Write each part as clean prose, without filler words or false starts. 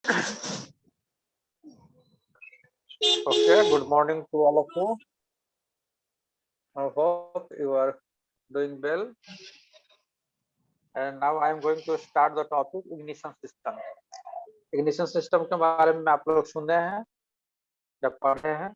Okay, good morning to all of you. I hope you are doing well. And now I am going to start the topic ignition system. Ignition system के बारे में आप लोग सुने हैं या पढ़े हैं,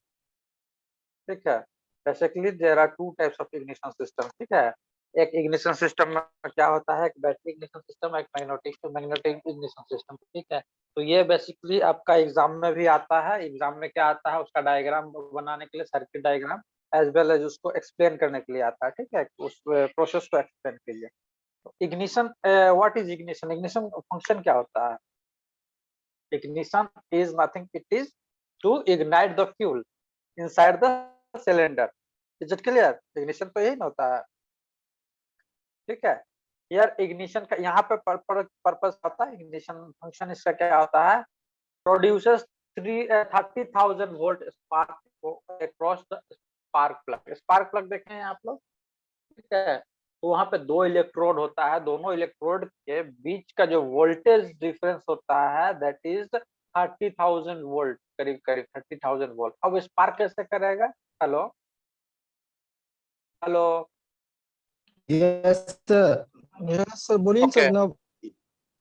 ठीक है। Basically there are two types of ignition system, ठीक है। एक इग्निशन सिस्टम में क्या होता है, एक बैटरी इग्निशन सिस्टम, एक मैग्नेटिक इग्निशन सिस्टम, ठीक है। तो ये बेसिकली आपका एग्जाम में भी आता है। एग्जाम में क्या आता है, उसका डायग्राम बनाने के लिए, circuit diagram, as well as उसको एक्सप्लेन करने के लिए आता है, ठीक है, उस प्रोसेस को एक्सप्लेन के लिए। तो ignition, what is ignition? Ignition function क्या होता है? Ignition is nothing, it is to ignite the fuel inside the cylinder. Is it clear? Ignition तो यही ना होता है, ठीक है। यार इग्निशन का यहाँ पे पर्पस होता है, इग्निशन फंक्शन इसका क्या होता है, produces 30,000 volt spark across the spark plug. Spark plug देखें आप लोग, ठीक है। तो वहां पे दो इलेक्ट्रोड होता है, दोनों इलेक्ट्रोड के बीच का जो वोल्टेज डिफरेंस होता है दैट इज 30,000 वोल्ट, करीब करीब 30,000 वोल्ट। अब स्पार्क कैसे करेगा? Hello hello, yes sir. Yes sir, बोलिए ओके। सर ना।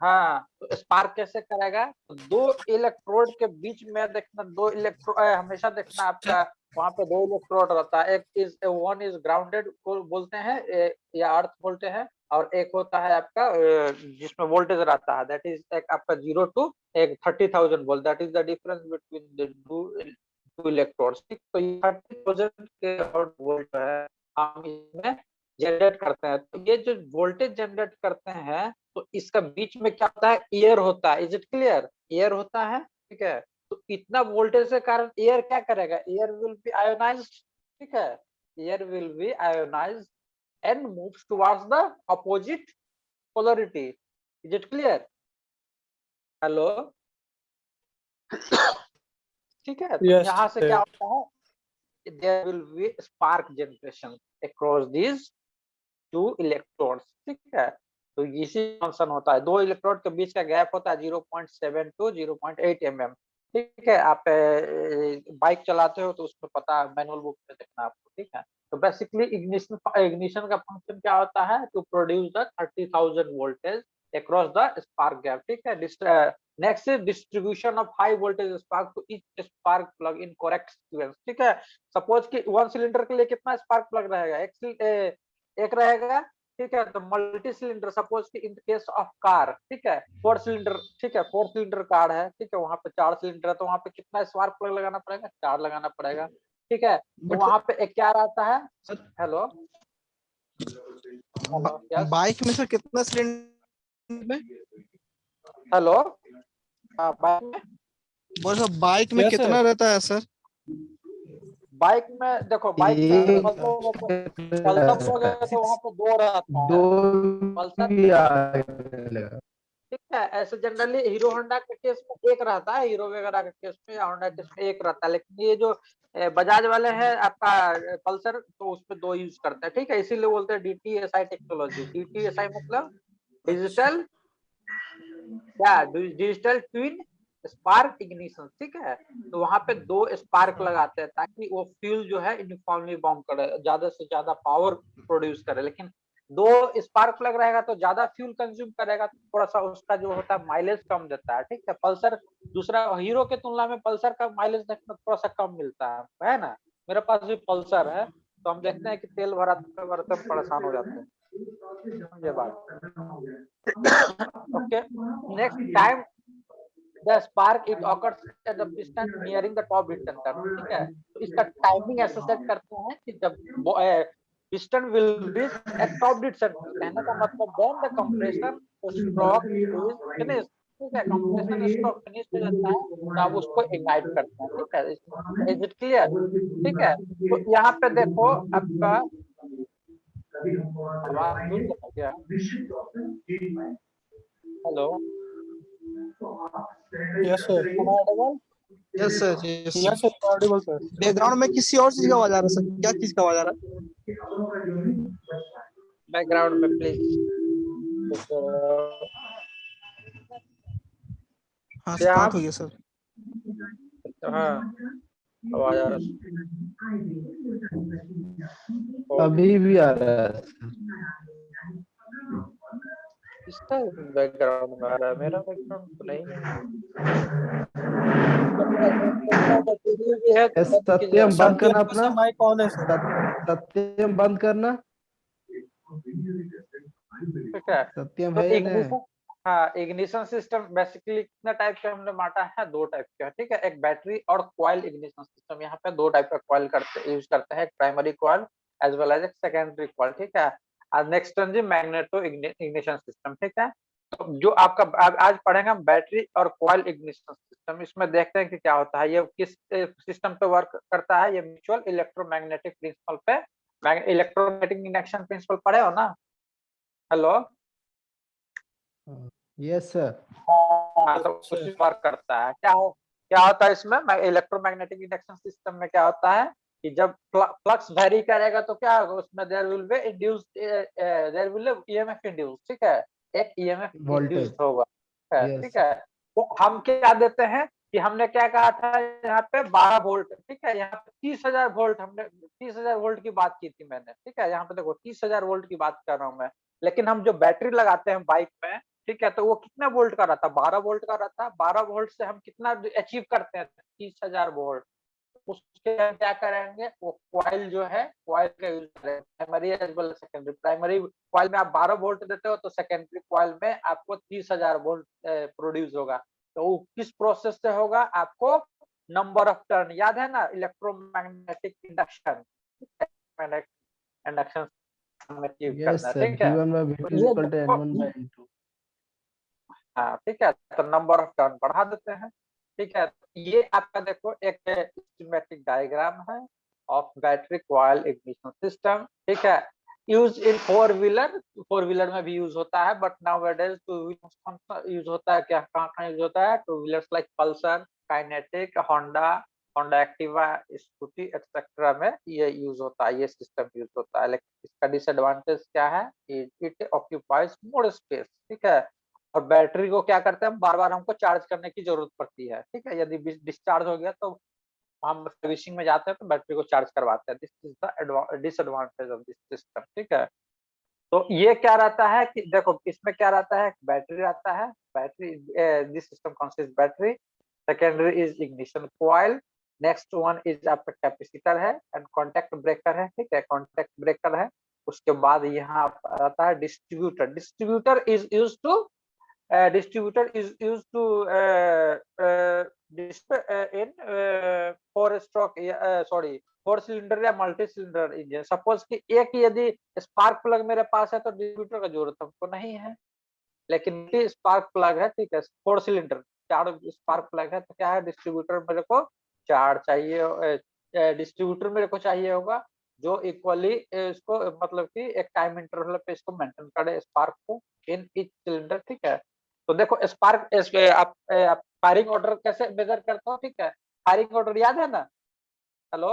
हाँ, तो स्पार्क कैसे करेगा? तो दो इलेक्ट्रोड के बीच में देखना, दो इलेक्ट्रोड हमेशा देखना आपका, वहां पे दो इलेक्ट्रोड रहता है। एक इज वन इज ग्राउंडेड को बोलते हैं, या अर्थ बोलते हैं, और एक होता है आपका जिसमें वोल्टेज रहता है, दैट इज एक आपका 0 टू एक 30,000 volt, that is the difference between the two electrodes. तो 30,000 के वोल्ट है हम इसमें जनरेट करते हैं। तो ये जो वोल्टेज जनरेट करते हैं, तो इसका बीच में क्या होता है, एयर होता है। Is it clear? एयर होता है, ठीक है। तो इतना वोल्टेज के कारण एयर क्या करेगा, एयर विल बी आयोनाइज्ड, ठीक है। Air will be ionised and moves towards the opposite polarity. Is it clear? Hello, ठीक है। तो यस यहाँ से सर। क्या होता है, there will be spark generation across this two electrodes, ठीक है। तो इसी फंक्शन होता है, दो इलेक्ट्रोड के बीच का गैप होता है 0.7 टू 0.8 mm, ठीक है। आप बाइक चलाते हो तो उसमें पता है, मैनुअल बुक में देखना आपको, ठीक है। तो बेसिकली इग्निशन का फंक्शन क्या होता है, to produce the 30,000 voltage across the spark gap, ठीक है। Next is distribution of high voltage spark to each spark plug in correct sequence, ठीक है। सपोज कि वन सिलेंडर के लिए कितना स्पार्क प्लग रहेगा, एक रहेगा, ठीक है। तो मल्टी सिलेंडर, सपोज कि इन केस ऑफ कार, ठीक है, 4 सिलेंडर, ठीक है, 4 सिलेंडर कार है, ठीक है। वहां पे 4 सिलेंडर है, तो वहां पे कितना स्पार्क प्लग लगाना पड़ेगा, 4 लगाना पड़ेगा, ठीक है। तो वहां पे एक क्या रहता है, हेलो हेलो, यस, बाइक में सर कितना सिलेंडर में? हेलो, हाँ, बाइक में, बोल सर, बाइक में कितना रहता है सर? बाइक में देखो, बाइक में एक पल्सर लोगे तो वहां पे दो रहता दो है, पल्सर भी में, आएगा। ठीक है। ऐसे जनरली हीरो होंडा के केस में एक रहता है, हीरो वगैरह के केस में या होंडा के केस में एक रहता है, लेकिन ये जो बजाज वाले हैं आपका पल्सर, तो उसपे दो यूज करते हैं, ठीक है। इसीलिए बोलते हैं डीटीएसआई टेक्नोलॉजी। डीटीएसआई मतलब डिजिटल, क्या, डिजिटल ट्विन स्पार्क इग्निशन, ठीक है। तो वहां पे दो स्पार्क लगाते हैं ताकि वो फ्यूल जो है यूनिफॉर्मली बॉम्ब करे, ज्यादा से ज्यादा पावर प्रोड्यूस करे। लेकिन दो स्पार्क प्लग रहेगा तो ज्यादा फ्यूल कंज्यूम करेगा, तो थोड़ा सा उसका जो होता है माइलेज कम देता है, ठीक है। पल्सर दूसरा, हीरो के तुलना में पल्सर का माइलेज देखना थोड़ा सा कम मिलता है ना। मेरे पास भी पल्सर है, तो हम देखते हैं कि तेल भराते भराते हम परेशान हो जाते हैं, ये बात। Okay, next time the spark it occurs at the piston nearing the top beat centre, ठीक है। तो इसका टाइमिंग ऐसे सेट करते हैं कि जब piston will be at top beat centre, कहने का मतलब when the compression stroke is finish, ठीक है। कंप्रेशन स्ट्रोक फिनिश हो जाता है तो आप उसको इग्नाइट करते हैं, ठीक है। Is it clear? ठीक है। तो यहाँ पे देखो आपका आवाज मिल रहा है क्या? Hello, yes sir. Audible? Yes sir. Yes yes sir. Sir, Audible sir. Background में किसी और चीज का आवाज आ रहा है सर, क्या चीज का आवाज आ रहा है? बैकग्राउंड में प्लीज हाँ क्या स्टार्ट आप? हो गया सर। हाँ, आवाज आ रहा है। अभी भी आ रहा है। किसका बैकग्राउंड में आ रहा है? मेरा बैकग्राउंड तो नहीं है। भी है तो बंद कीजिए। सत्यम बंद करना अपना। माइक ऑन है सर। सत्यम बंद करना। ठीक है, सत्यम तो है या नहीं? इग्निशन, हाँ इग्निशन सिस्टम बेसिकली कितने टाइप के हमने बांटा है? दो टाइप के, ठीक है, एक बैटरी और कॉइल इग्निशन सिस्टम। यहाँ पे दो टाइप का कॉइल यूज करते हैं, एक primary coil as well as एक सेकेंडरी कॉइल, ठीक है। और नेक्स्ट जी मैग्नेटो इग्निशन सिस्टम, ठीक है। तो जो आपका आज पढ़ेंगे हम बैटरी और कॉइल इग्निशन सिस्टम। इसमें देखते हैं कि क्या होता है, ये किस सिस्टम पे वर्क करता है। ये म्यूचुअल इलेक्ट्रोमैग्नेटिक प्रिंसिपल पे, इलेक्ट्रोमैग्नेटिक इंडक्शन प्रिंसिपल पढ़े हो ना? Hello, yes sir. हाँ, तो उसी वर्क करता है। क्या होता है इसमें इलेक्ट्रोमैग्नेटिक इंडक्शन सिस्टम में? क्या होता है कि जब फ्लक्स वेरी करेगा तो क्या होगा उसमें? There will be induced, there will EMF induce, ठीक है, एक ईएमएफ वोल्टेज। इंड्यूस्ड होगा, ठीक यस। है। तो हम क्या देते हैं कि हमने क्या कहा था यहाँ पे 12 वोल्ट, ठीक है। यहाँ पे 30,000 वोल्ट, हमने 30,000 वोल्ट की बात की थी मैंने, ठीक है। यहाँ पे देखो 30,000 वोल्ट की बात कर रहा हूँ मैं, लेकिन हम जो बैटरी लगाते हैं बाइक में, ठीक है, तो वो कितना वोल्ट का रहता है? 12 वोल्ट का रहता है। 12 वोल्ट से हम कितना अचीव करते हैं? 30,000 वोल्ट। उसके हम क्या करेंगे, वो कॉइल जो है, कॉइल का यूज करेंगे, primary as well secondary. Primary coil में आप 12 वोल्ट देते हो, तो सेकेंडरी कॉइल में आपको 30,000 वोल्ट प्रोड्यूस होगा। तो वो किस प्रोसेस से होगा? आपको नंबर ऑफ टर्न याद है ना, electromagnetic induction, induction achieve yes करना, सर। ठीक है। V1 by तो V2 is ये equal to देखो, N1 by N2। हाँ ठीक है, तो नंबर ऑफ टर्न बढ़ा देते हैं, ठीक है। ये आपका देखो एक स्कीमेटिक डायग्राम है of battery coil ignition system, ठीक है। Use in four wheeler, four wheeler में भी यूज होता है, but nowadays two wheeler use होता है। क्या कहाँ कहाँ यूज होता है? Two wheelers like Pulsar, Kinetic, Honda, Honda Activa, Scooty etcetera में ये यूज होता है, ये सिस्टम यूज होता है। लेकिन इसका डिसएडवांटेज क्या है? इट ऑक्यूपाइज मोर स्पेस, ठीक है। और बैटरी को क्या करते हैं हम, बार बार हमको चार्ज करने की जरूरत पड़ती है, ठीक है। यदि डिस्चार्ज हो गया तो हम सर्विसिंग में जाते हैं तो बैटरी को चार्ज करवाते हैं। This is the disadvantage of this system, ठीक है। तो ये क्या रहता है कि देखो इसमें क्या रहता है, बैटरी रहता है, battery, this system consist battery, secondary is ignition coil, next one is आपका कैपेसिटर है एंड कॉन्टैक्ट ब्रेकर है, ठीक है, कॉन्टैक्ट ब्रेकर है। उसके बाद यहाँ आता है distributor. Distributor is use to distributor is used to in four stroke, sorry, four cylinder या मल्टी सिलेंडर इंजन। सपोज कि एक यदि स्पार्क प्लग मेरे पास है तो डिस्ट्रीब्यूटर का जरूरत हमको नहीं है, लेकिन स्पार्क प्लग है, ठीक है, फोर सिलेंडर, चार स्पार्क प्लग है, तो क्या है, डिस्ट्रीब्यूटर मेरे को चार चाहिए, डिस्ट्रीब्यूटर मेरे को चाहिए होगा जो इक्वली इसको मतलब कि एक टाइम इंटरवल पे इसको मेंटेन करे स्पार्क को इन ईच सिलेंडर, ठीक है। तो देखो स्पार्क, आप फायरिंग ऑर्डर कैसे मेजर करते हो, ठीक है, फायरिंग ऑर्डर याद है ना? Hello,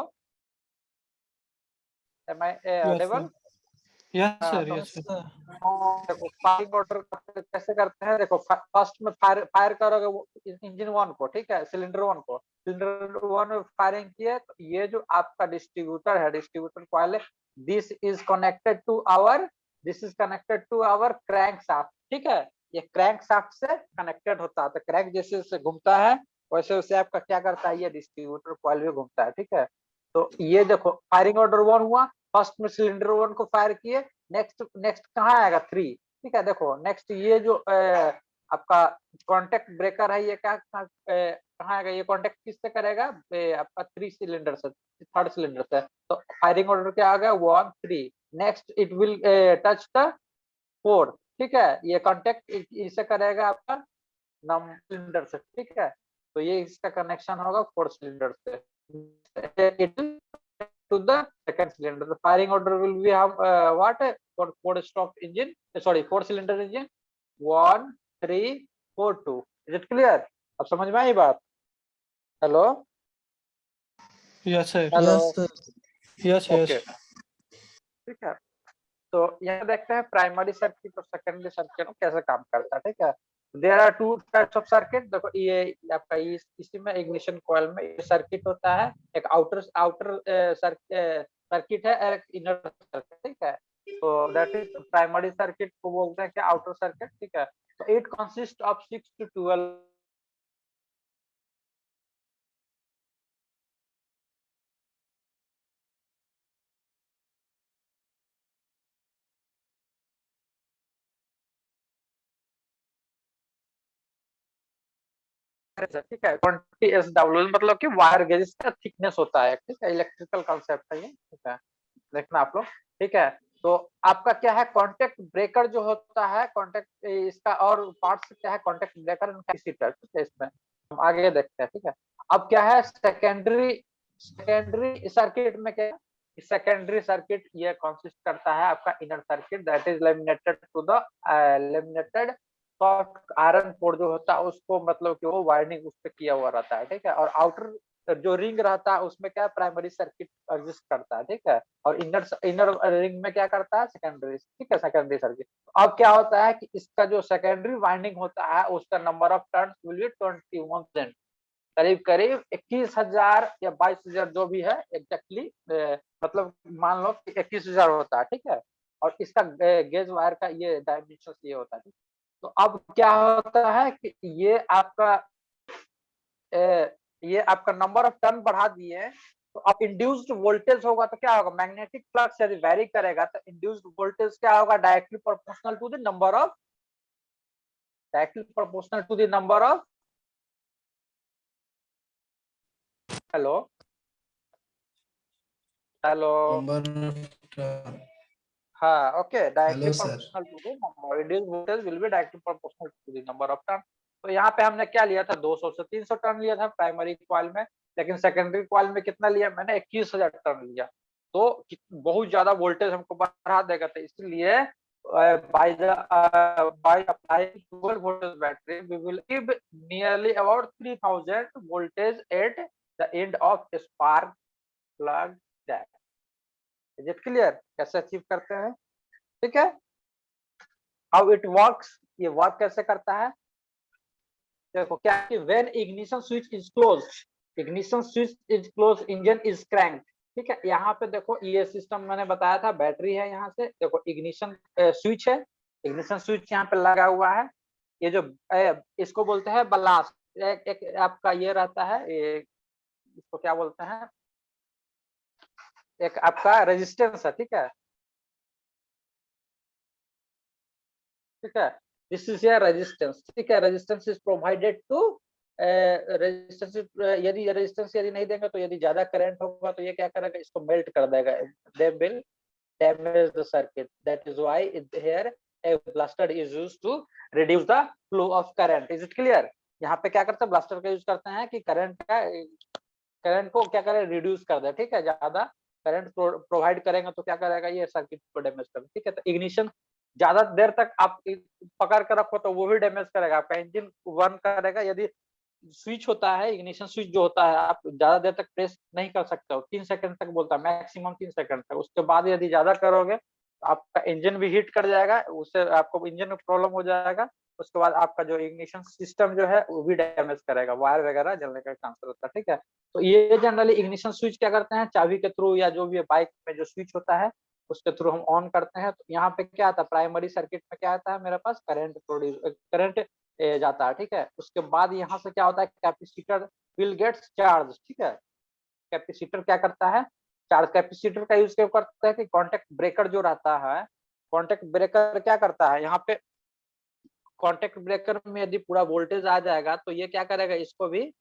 am I audible? Yes हाँ, सर, तो यस सर। देखो फायरिंग ऑर्डर कैसे करते हैं, देखो फर्स्ट में फायर फायर करोगे इंजन वन को, ठीक है, सिलेंडर वन को, सिलेंडर वन में फायरिंग किए तो ये जो आपका डिस्ट्रीब्यूटर है, डिस्ट्रीब्यूटर कॉइल है, this is connected to our, this is connected to our crankshaft, ठीक है। ये क्रैंक शाफ्ट से कनेक्टेड होता है, तो क्रैंक जैसे जैसे घूमता है वैसे वैसे आपका क्या करता है, ये डिस्ट्रीब्यूटर कॉइल भी घूमता है, ठीक है। तो ये देखो फायरिंग ऑर्डर वन हुआ, फर्स्ट में सिलेंडर वन को फायर किए, नेक्स्ट नेक्स्ट कहाँ आएगा, थ्री, ठीक है। देखो नेक्स्ट ये जो आपका कॉन्टेक्ट ब्रेकर है, ये कहाँ आएगा, ये कॉन्टेक्ट किससे करेगा, आपका थ्री सिलेंडर से, थर्ड सिलेंडर से। तो फायरिंग ऑर्डर क्या आ गया, one three, next it will touch the four, ठीक है, ये कॉन्टेक्ट इसे करेगा आपका नंबर सिलेंडर से, ठीक है। तो ये इसका कनेक्शन होगा फोर सिलेंडर से to the second cylinder. The firing order will be have what, for four stroke engine, sorry, four cylinder engine, 1 3 4 2। Is it clear? अब समझ में आई बात? Hello, yes sir, hello, yes sir, yes okay, yes. ठीक है। तो यहाँ देखते हैं प्राइमरी सर्किट और सेकेंडरी सर्किट कैसे काम करता है, ठीक है। There are two types of circuit. देखो ये आपका इसी में इग्निशन कॉइल में ये सर्किट होता है, एक आउटर आउटर सर्किट है और एक इनर सर्किट, ठीक है। तो दैट इज प्राइमरी सर्किट को बोलते हैं क्या, आउटर सर्किट, ठीक है। तो इट कंसिस्ट ऑफ 6 to 12 ठीक है। 20 SW मतलब कि वायर गेज का थिकनेस होता है, ठीक है। इलेक्ट्रिकल कॉन्सेप्ट है ये, ठीक है, देखना आप लोग, ठीक है। तो आपका क्या है, कांटेक्ट ब्रेकर जो होता है, कांटेक्ट इसका और पार्ट्स क्या है, कांटेक्ट ब्रेकर एंड कैपेसिटर, ठीक है। इसमें हम आगे देखते हैं, ठीक है। अब क्या है सेकेंडरी, सेकेंडरी सर्किट में क्या, सेकेंडरी सर्किट ये कंसिस्ट करता है आपका inner circuit that is laminated to the laminated soft iron core जो होता है उसको, मतलब कि वो वायरिंग उस पे किया हुआ रहता है, ठीक है। और आउटर जो रिंग रहता है उसमें क्या प्राइमरी सर्किट एग्जिस्ट करता है, ठीक है। और इनर इनर रिंग में क्या करता है सेकेंडरी, ठीक है, सेकेंडरी सर्किट। अब क्या होता है कि इसका जो सेकेंडरी वाइंडिंग होता है उसका number of turns will be 21, करीब करीब 21,000 या 22,000 जो भी है एग्जैक्टली, मतलब मान लो कि 21,000 होता है, ठीक है। और इसका गेज वायर का ये डायमेंशन ये होता है, ठीक? तो अब क्या होता है कि ये आपका नंबर ऑफ टर्न बढ़ा दिए, तो अब इंड्यूस्ड वोल्टेज होगा तो क्या होगा, मैग्नेटिक फ्लक्स यदि वैरी करेगा तो इंड्यूस्ड वोल्टेज क्या होगा, directly proportional to the number of, directly proportional to the number of, hello hello, हाँ okay, directly hello sir. Proportional to the number, induced voltage will be directly proportional to the number of turn. तो यहाँ पे हमने क्या लिया था, 200 से 300 turn लिया था प्राइमरी कॉइल में, लेकिन सेकेंडरी कॉइल में कितना लिया मैंने, 21,000 टर्न लिया। तो बहुत ज्यादा वोल्टेज हमको बढ़ा देगा, तो इसलिए by the by applying 12 voltage battery we will give nearly about 3,000 voltage at the end of spark plug jack। Is it clear कैसे अचीव करते हैं, ठीक है। हाउ इट वर्क्स, ये वर्क कैसे करता है, देखो क्या कि when ignition switch is close, ignition switch is close engine is crank, ठीक है। यहाँ पे देखो ये सिस्टम मैंने बताया था, बैटरी है, यहाँ से देखो इग्निशन स्विच है, इग्निशन स्विच यहाँ पे लगा हुआ है। ये जो इसको बोलते हैं बलास्ट, एक आपका ये रहता है, इसको क्या बोलते हैं, एक आपका रेजिस्टेंस है, ठीक है, ठीक है। दिस इज ए रेजिस्टेंस, ठीक है। Resistance is provided to resistance, यदि रेजिस्टेंस यदि नहीं देंगे तो यदि ज्यादा करंट होगा तो ये क्या करेगा, इसको मेल्ट कर देगा, they will damage the circuit, that is why here a blaster is used to reduce the flow of current। is it clear? यहाँ पे क्या करते हैं, ब्लास्टर का यूज करते हैं कि करंट को क्या करें, रिड्यूस कर दे, ठीक है। ज्यादा करंट प्रोवाइड करेंगे तो क्या करेगा, ये सर्किट को डैमेज कर दे, ठीक है। तो इग्निशन ज्यादा देर तक आप पकड़ कर रखो तो वो भी डैमेज करेगा, आपका इंजन बर्न करेगा। यदि स्विच होता है, इग्निशन स्विच जो होता है, आप ज्यादा देर तक प्रेस नहीं कर सकते हो, 3 सेकंड तक बोलता है, मैक्सिमम 3 सेकंड तक। उसके बाद यदि ज्यादा करोगे तो आपका इंजन भी हीट कर जाएगा, उससे आपको इंजन में प्रॉब्लम हो जाएगा। उसके बाद आपका जो इग्निशन सिस्टम जो है वो भी डैमेज करेगा, वायर वगैरह जलने का चांस रहता है, ठीक है। तो ये जनरली इग्निशन स्विच क्या करते हैं, चाबी के थ्रू या जो भी बाइक में जो स्विच होता है उसके थ्रू हम ऑन करते हैं। तो यहाँ पे क्या आता है, प्राइमरी सर्किट में क्या आता है मेरे पास, करंट प्रोड्यूस, करंट जाता है, ठीक है। उसके बाद यहाँ से क्या होता है, कैपेसिटर विल गेट्स चार्ज, ठीक है। कैपेसिटर क्या करता है, चार्ज, कैपेसिटर का यूज क्यों करता है कि कॉन्टेक्ट ब्रेकर जो रहता है, कॉन्टेक्ट ब्रेकर क्या करता है, यहाँ पे कॉन्टेक्ट ब्रेकर में यदि पूरा वोल्टेज आ जाएगा तो ये क्या करेगा, इसको भी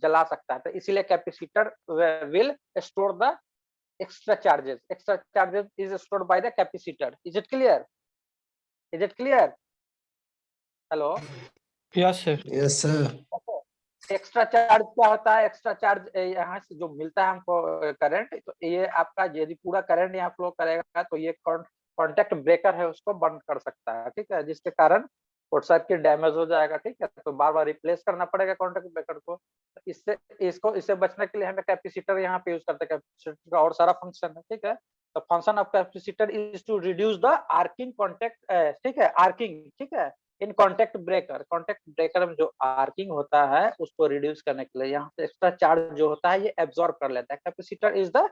जला सकता है। तो इसीलिए capacitor will store the extra charges, extra charges is stored by the capacitor। is it clear, is it clear, hello, yes sir. Yes sir. Extra charge क्या होता है, एक्स्ट्रा चार्ज यहाँ से जो मिलता है हमको करंट, तो ये आपका यदि पूरा करंट यहाँ फ्लो करेगा तो ये कॉन्टेक्ट ब्रेकर है उसको बंद कर सकता है, ठीक है, जिसके कारण शॉर्ट सर्किट डैमेज हो जाएगा, ठीक है। तो बार बार रिप्लेस करना पड़ेगा कॉन्टेक्ट ब्रेकर को। इससे बचने के लिए हमें कैपेसिटर यहाँ पे यूज करते हैं, कैपेसिटर का और सारा फंक्शन है, ठीक है। तो function of capacitor is to reduce the arcing contact, ठीक है, आर्किंग, ठीक है, इन कॉन्टेक्ट ब्रेकर में जो आर्किंग होता है उसको रिड्यूस करने के लिए यहाँ से एक्स्ट्रा चार्ज जो होता है ये एब्जॉर्ब कर लेता है। Capacitor is the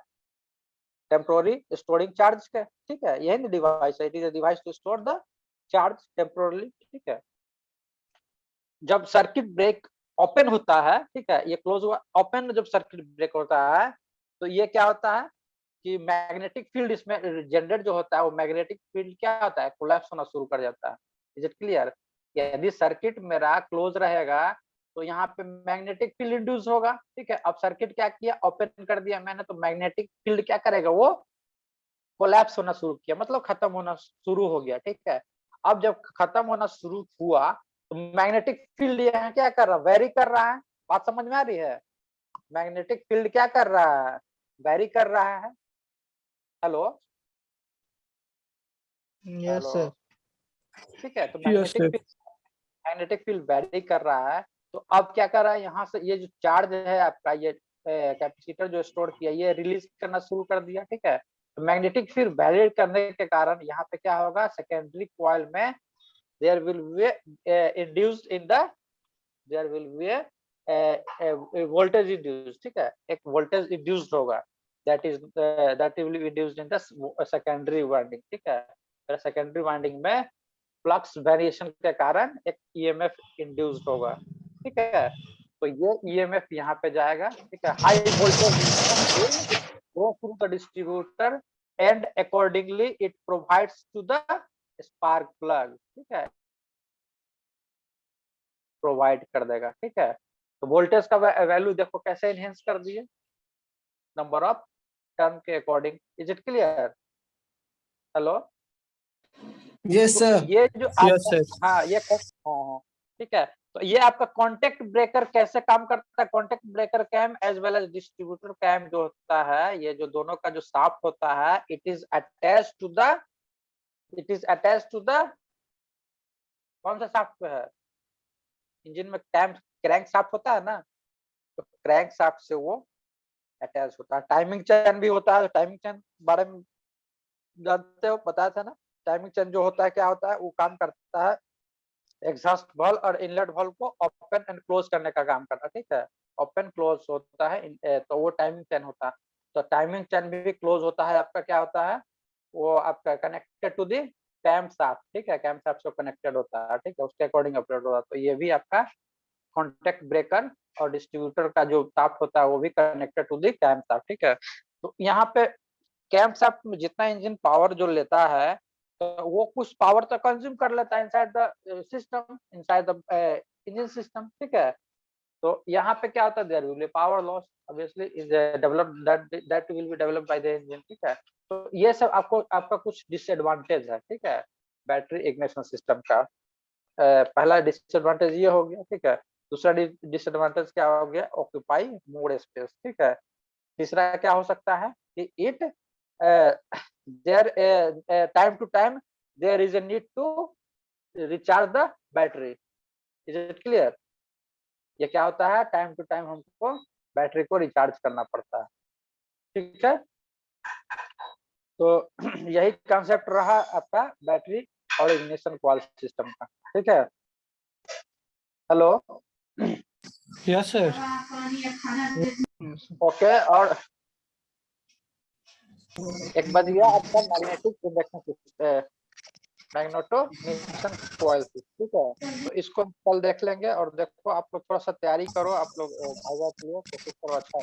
temporary storing charge का, ठीक है, यही डिवाइस है, it is a device to store the charge temporarily, ठीक है। जब सर्किट ब्रेक ओपन होता है, ठीक है, ये क्लोज हुआ, ओपन जब सर्किट ब्रेक होता है तो ये क्या होता है कि मैग्नेटिक फील्ड इसमें जनरेट जो होता है वो मैग्नेटिक फील्ड क्या होता है, कोलैप्स होना शुरू कर जाता है। Is it clear? यदि सर्किट मेरा क्लोज रहेगा तो यहाँ पे मैग्नेटिक फील्ड इंड्यूस होगा, ठीक है। अब सर्किट क्या किया, ओपन कर दिया मैंने, तो मैग्नेटिक फील्ड क्या करेगा, वो कोलैप्स होना शुरू किया, मतलब खत्म होना शुरू हो गया, ठीक है। अब जब खत्म होना शुरू हुआ तो मैग्नेटिक फील्ड यहाँ क्या कर रहा है, वेरी कर रहा है। बात समझ में आ रही है? मैग्नेटिक फील्ड क्या कर रहा है, वेरी कर रहा है। Hello yes sir. ठीक है, तो Yes, sir. Magnetic field very कर रहा है। तो अब क्या कर रहा है, यहाँ से ये जो चार्ज है आपका, ये कैपेसिटर जो स्टोर किया ये रिलीज करना शुरू कर दिया, ठीक है। तो मैग्नेटिक फील्ड वेरी करने के कारण यहाँ पे क्या होगा, सेकेंडरी कॉइल में there will be induced in the there will be voltage induced, ठीक है, एक वोल्टेज इंड्यूस्ड होगा, that will be induced in the secondary winding, ठीक है। सेकेंडरी वाइंडिंग में फ्लक्स वेरिएशन के कारण एक ईएमएफ इंड्यूस्ड होगा, ठीक है। तो ये ईएमएफ यहाँ पे जाएगा, ठीक है, high voltage go through the distributor and accordingly it provides to the spark plug, ठीक है, प्रोवाइड कर देगा, ठीक है। तो वोल्टेज का वैल्यू देखो कैसे एनहेंस कर दिए, नंबर ऑफ टर्न के according. Is it clear? Hello yes sir. ये जो Yes, sir. हाँ ये हाँ ठीक है। तो ये आपका कॉन्टेक्ट ब्रेकर कैसे काम करता है, contact breaker cam as well as distributor cam जो होता है, ये जो दोनों का जो शाफ्ट होता है, it is attached to the कौन सा शाफ्ट पे है, इंजन में कैम क्रैंक शाफ्ट होता है ना, तो क्रैंक शाफ्ट से वो अटैच होता है। टाइमिंग चैन भी होता है, टाइमिंग चैन बारे में जानते हो, बताया था ना। टाइमिंग चेन जो होता है क्या होता है, वो काम करता है एग्जॉस्ट वाल्व और इनलेट वाल्व को ओपन एंड क्लोज करने का काम करता है, ठीक है। ओपन क्लोज होता है तो वो टाइमिंग चेन होता है। तो टाइमिंग चेन भी क्लोज होता है आपका, क्या होता है वो आपका connected to the camshaft, ठीक है, कैम शाफ्ट से कनेक्टेड होता है, ठीक है, उसके अकॉर्डिंग ऑपरेट होता है। तो ये भी आपका कॉन्टेक्ट ब्रेकर और डिस्ट्रीब्यूटर का जो शाफ्ट होता है वो भी connected to the camshaft, ठीक है। तो यहाँ पे कैम शाफ्ट में जितना इंजन पावर जो लेता है तो वो कुछ पावर तो कंज्यूम कर लेता है inside the system, inside the engine system, ठीक है। तो यहाँ पे क्या होता है, there will be power loss obviously is developed, that will be developed by the engine, ठीक है। तो ये सब आपका कुछ डिसएडवांटेज है, ठीक है, बैटरी इग्निशन सिस्टम का। पहला डिसएडवांटेज ये हो गया, ठीक है। दूसरा डिसएडवांटेज क्या हो गया, ऑक्यूपाई मोर स्पेस, ठीक है। तीसरा क्या हो सकता है कि it time to time there is a need to recharge the battery. Is it clear? ये क्या होता है, टाइम टू टाइम हमको बैटरी को रिचार्ज करना पड़ता है, ठीक है। तो यही कॉन्सेप्ट रहा आपका बैटरी और इग्निशन कॉइल सिस्टम का, ठीक है। Hello yes sir. ओके, और एक बज गया आपका magnetic induction system, magneto coil, ठीक है। तो इसको कल देख लेंगे। और देखो आप लोग थोड़ा सा तैयारी करो, आप लोग कोशिश करो अच्छा